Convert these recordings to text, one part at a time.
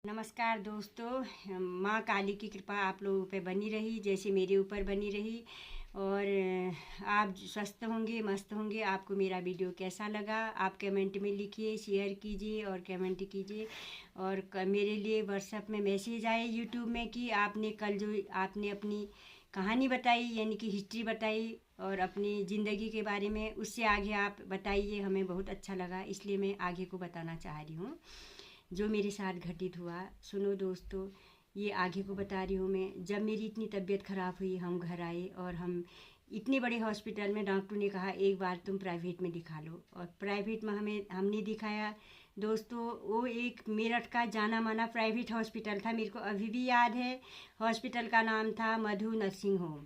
नमस्कार दोस्तों, माँ काली की कृपा आप लोगों पे बनी रही जैसे मेरे ऊपर बनी रही। और आप स्वस्थ होंगे, मस्त होंगे। आपको मेरा वीडियो कैसा लगा आप कमेंट में लिखिए, शेयर कीजिए और कमेंट कीजिए। और मेरे लिए व्हाट्सएप में मैसेज आए यूट्यूब में कि आपने कल जो आपने अपनी कहानी बताई, यानी कि हिस्ट्री बताई और अपनी ज़िंदगी के बारे में, उससे आगे आप बताइए। हमें बहुत अच्छा लगा, इसलिए मैं आगे को बताना चाह रही हूँ जो मेरे साथ घटित हुआ। सुनो दोस्तों, ये आगे को बता रही हूँ मैं। जब मेरी इतनी तबीयत ख़राब हुई, हम घर आए और हम इतने बड़े हॉस्पिटल में, डॉक्टर ने कहा एक बार तुम प्राइवेट में दिखा लो। और प्राइवेट में हमने दिखाया दोस्तों। वो एक मेरठ का जाना माना प्राइवेट हॉस्पिटल था, मेरे को अभी भी याद है। हॉस्पिटल का नाम था मधु नर्सिंग होम,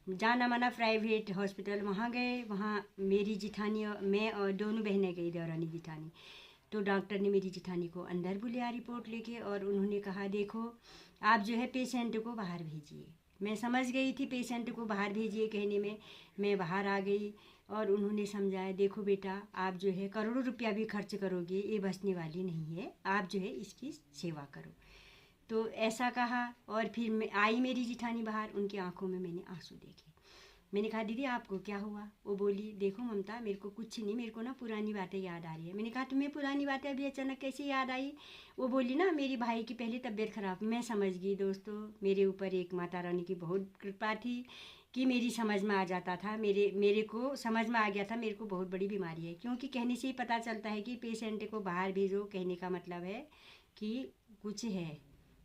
जाना माना प्राइवेट हॉस्पिटल। वहाँ गए, वहाँ मेरी जिठानी और मैं और दोनों बहनें गई, देवरानी जिठानी। तो डॉक्टर ने मेरी जिठानी को अंदर बुलाया रिपोर्ट लेके, और उन्होंने कहा देखो आप जो है पेशेंट को बाहर भेजिए। मैं समझ गई थी पेशेंट को बाहर भेजिए कहने में। मैं बाहर आ गई और उन्होंने समझाया देखो बेटा, आप जो है करोड़ों रुपया भी खर्च करोगे, ये बचने वाली नहीं है, आप जो है इसकी सेवा करो। तो ऐसा कहा। और फिर मैं आई मेरी जिठानी बाहर, उनकी आंखों में मैंने आंसू देखे। मैंने कहा दीदी आपको क्या हुआ? वो बोली देखो ममता, मेरे को कुछ नहीं, मेरे को ना पुरानी बातें याद आ रही है। मैंने कहा तुम्हें पुरानी बातें अभी अचानक कैसे याद आई? वो बोली ना मेरी भाई की पहले तबीयत खराब। मैं समझ गई दोस्तों, मेरे ऊपर एक माता रानी की बहुत कृपा थी कि मेरी समझ में आ जाता था, मेरे को समझ में आ गया था मेरे को बहुत बड़ी बीमारी है। क्योंकि कहने से ही पता चलता है कि पेशेंट को बाहर भेजो, कहने का मतलब है कि कुछ है,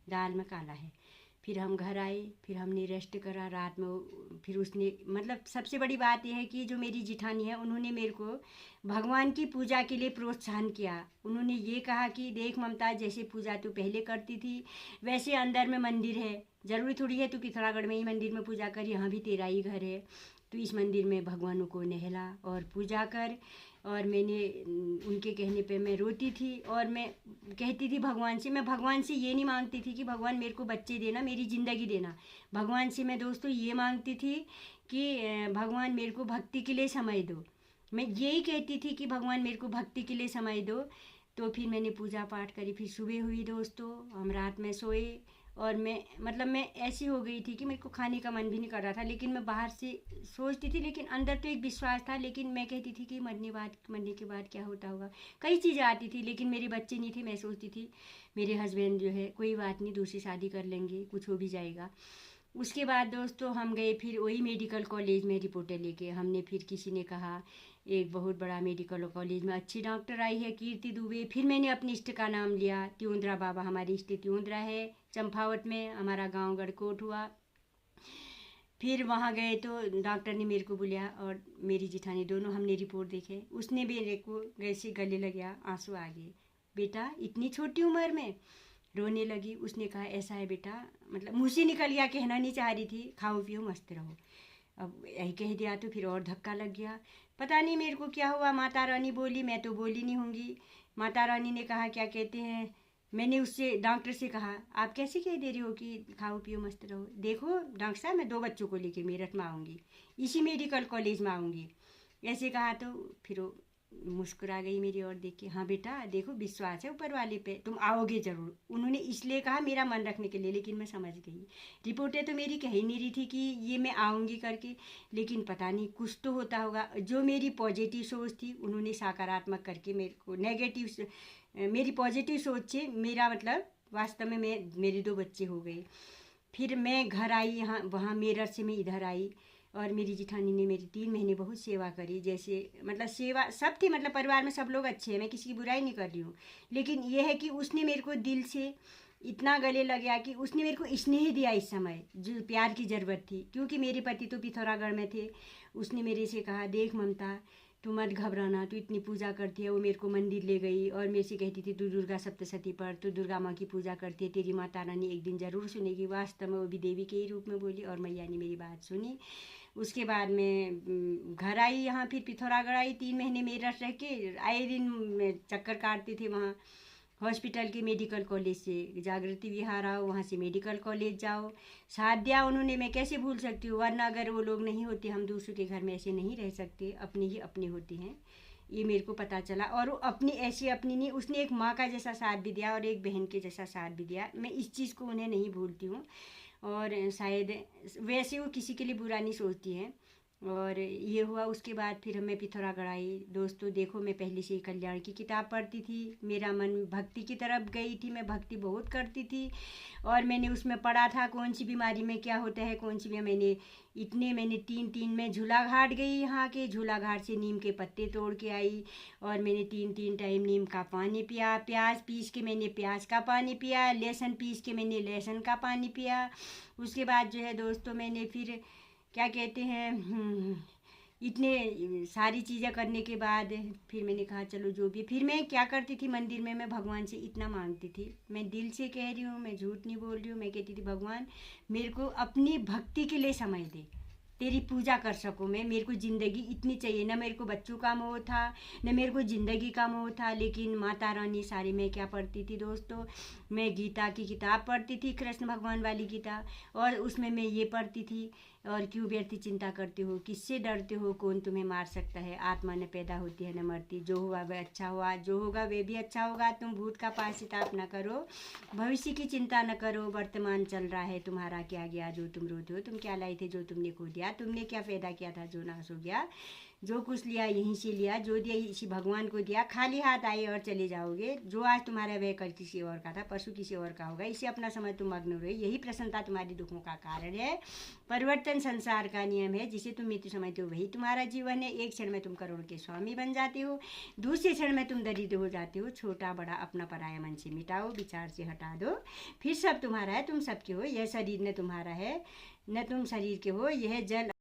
दाल में काला है। फिर हम घर आए, फिर हमने रेस्ट करा रात में। फिर उसने मतलब सबसे बड़ी बात यह है कि जो मेरी जिठानी है, उन्होंने मेरे को भगवान की पूजा के लिए प्रोत्साहन किया। उन्होंने ये कहा कि देख ममता, जैसे पूजा तू पहले करती थी वैसे अंदर में मंदिर है, ज़रूरी थोड़ी है तू पिथौरागढ़ में ही मंदिर में पूजा कर, यहाँ भी तेरा ही घर है। तो इस मंदिर में भगवानों को नहला और पूजा कर। और मैंने उनके कहने पे मैं रोती थी और मैं कहती थी भगवान से, मैं भगवान से ये नहीं मांगती थी कि भगवान मेरे को बच्चे देना, मेरी ज़िंदगी देना। भगवान से मैं दोस्तों ये मांगती थी कि भगवान मेरे को भक्ति के लिए समय दो। मैं यही कहती थी कि भगवान मेरे को भक्ति के लिए समय दो। तो फिर मैंने पूजा पाठ करी, फिर सुबह हुई दोस्तों, हम रात में सोए। और मैं ऐसी हो गई थी कि मेरे को खाने का मन भी नहीं कर रहा था, लेकिन मैं बाहर से सोचती थी, लेकिन अंदर तो एक विश्वास था। लेकिन मैं कहती थी कि मरने के बाद क्या होता होगा, कई चीज़ें आती थी। लेकिन मेरे बच्चे नहीं थे, मैं सोचती थी मेरे हस्बैंड जो है कोई बात नहीं, दूसरी शादी कर लेंगे, कुछ हो भी जाएगा। उसके बाद दोस्तों हम गए फिर वही मेडिकल कॉलेज में रिपोर्टें लेके। हमने फिर किसी ने कहा एक बहुत बड़ा मेडिकल कॉलेज में अच्छी डॉक्टर आई है कीर्ति दुबे। फिर मैंने अपनी इष्ट का नाम लिया, त्योंद्रा बाबा, हमारी इष्ट त्योंद्रा है चंपावत में, हमारा गांव गढ़कोट हुआ। फिर वहाँ गए तो डॉक्टर ने मेरे को बुलाया और मेरी जिठानी, दोनों हमने रिपोर्ट देखे। उसने मेरे को वैसे गले लग गया, आंसू आ गए। बेटा इतनी छोटी उम्र में, रोने लगी। उसने कहा ऐसा है बेटा, मतलब मुँह से निकल गया, कहना नहीं चाह रही थी, खाओ पियो मस्त रहो। अब यही कह दिया तो फिर और धक्का लग गया। पता नहीं मेरे को क्या हुआ, माता रानी बोली, मैं तो बोली नहीं होंगी। माता रानी ने कहा क्या कहते हैं, मैंने उससे डॉक्टर से कहा आप कैसे कह दे रही हो कि खाओ पियो मस्त रहो? देखो डॉक्टर साहब, मैं 2 बच्चों को लेकर मेरठ में आऊँगी, इसी मेडिकल कॉलेज में आऊँगी, ऐसे कहा। तो फिर वो मुस्कुरा गई मेरी ओर देख के, हाँ बेटा देखो विश्वास है ऊपर वाले पे, तुम आओगे ज़रूर। उन्होंने इसलिए कहा मेरा मन रखने के लिए, लेकिन मैं समझ गई। रिपोर्टें तो मेरी कह ही नहीं रही थी कि ये मैं आऊँगी करके, लेकिन पता नहीं कुछ तो होता होगा। जो मेरी पॉजिटिव सोच थी, उन्होंने सकारात्मक करके मेरे को नेगेटिव, मेरी पॉजिटिव सोच से मेरा मतलब वास्तव में मेरे 2 बच्चे हो गए। फिर मैं घर आई, यहाँ वहाँ मेरठ से मैं इधर आई। और मेरी जिठानी ने मेरी 3 महीने बहुत सेवा करी। जैसे मतलब सेवा सब थी, मतलब परिवार में सब लोग अच्छे हैं, मैं किसी की बुराई नहीं कर रही हूँ। लेकिन यह है कि उसने मेरे को दिल से इतना गले लग गया कि उसने मेरे को स्नेह दिया इस समय, जो प्यार की ज़रूरत थी। क्योंकि मेरे पति तो पिथौरागढ़ में थे। उसने मेरे से कहा देख ममता, तू मत घबराना, तू इतनी पूजा करती है। वो मेरे को मंदिर ले गई और मेरे से कहती थी तू दुर्गा सप्तशती पढ़, तू दुर्गा माँ की पूजा करती है, तेरी माता रानी एक दिन ज़रूर सुनेगी। वास्तव में वो भी देवी के ही रूप में बोली और मैया ने मेरी बात सुनी। उसके बाद मैं घर आई, यहाँ फिर पिथौरागढ़ आई। 3 महीने मेरठ रह के आए दिन मैं चक्कर काटती थी वहाँ हॉस्पिटल के मेडिकल कॉलेज से जागृति विहार आओ, वहाँ से मेडिकल कॉलेज जाओ। साथ दिया उन्होंने, मैं कैसे भूल सकती हूँ, वरना अगर वो लोग नहीं होते हम दूसरों के घर में ऐसे नहीं रह सकते, अपने ही अपने होते हैं। ये मेरे को पता चला। और वो अपनी ऐसी अपनी नहीं, उसने एक माँ का जैसा साथ भी दिया और एक बहन के जैसा साथ भी दिया। मैं इस चीज़ को उन्हें नहीं भूलती हूँ। और शायद वैसे वो किसी के लिए बुरा नहीं सोचती हैं। और ये हुआ। उसके बाद फिर मैं पिथौरागढ़ आई। दोस्तों देखो, मैं पहले से ही कल्याण की किताब पढ़ती थी, मेरा मन भक्ति की तरफ गई थी, मैं भक्ति बहुत करती थी। और मैंने उसमें पढ़ा था कौन सी बीमारी में क्या होता है, कौन सी मैंने 3 में झूला घाट गई। यहाँ के झूला घाट से नीम के पत्ते तोड़ के आई और मैंने 3 टाइम नीम का पानी पिया। प्याज पीस के मैंने प्याज का पानी पिया, लहसुन पीस के मैंने लहसुन का पानी पिया। उसके बाद जो है दोस्तों, मैंने फिर क्या कहते हैं, इतने सारी चीज़ें करने के बाद फिर मैंने कहा चलो जो भी। फिर मैं क्या करती थी, मंदिर में मैं भगवान से इतना मांगती थी, मैं दिल से कह रही हूँ, मैं झूठ नहीं बोल रही हूँ। मैं कहती थी भगवान मेरे को अपनी भक्ति के लिए समय दे, तेरी पूजा कर सकूँ मैं। मेरे को ज़िंदगी इतनी चाहिए, ना मेरे को बच्चों का मोह था, न मेरे को ज़िंदगी का मोह था। लेकिन माता रानी सारी, मैं क्या पढ़ती थी दोस्तों, मैं गीता की किताब पढ़ती थी, कृष्ण भगवान वाली गीता। और उसमें मैं ये पढ़ती थी, और क्यों व्यर्थ चिंता करते हो, किससे डरते हो, कौन तुम्हें मार सकता है। आत्मा न पैदा होती है न मरती, जो हुआ वह अच्छा हुआ, जो होगा वह भी अच्छा होगा। तुम भूत का पश्चाताप न करो, भविष्य की चिंता न करो, वर्तमान चल रहा है तुम्हारा क्या गया जो तुम रोते हो। तुम क्या लाए थे जो तुमने खो दिया, तुमने क्या पैदा किया था जो नाश हो गया। जो कुछ लिया यहीं से लिया, जो दिया इसी भगवान को दिया। खाली हाथ आए और चले जाओगे। जो आज तुम्हारा वह कल किसी और का था, परसों किसी और का होगा। इसे अपना समय तुम मग्न रहे, यही प्रसन्नता तुम्हारी दुखों का कारण है। परिवर्तन संसार का नियम है, जिसे तुम मृत्यु समझते हो वही तुम्हारा जीवन है। एक क्षण में तुम करोड़ के स्वामी बन जाते हो, दूसरे क्षण में तुम दरिद्र हो जाते हो। छोटा बड़ा अपना पराया मन से मिटाओ, विचार से हटा दो, फिर सब तुम्हारा है, तुम सबके हो। यह शरीर न तुम्हारा है न तुम शरीर के हो। यह जल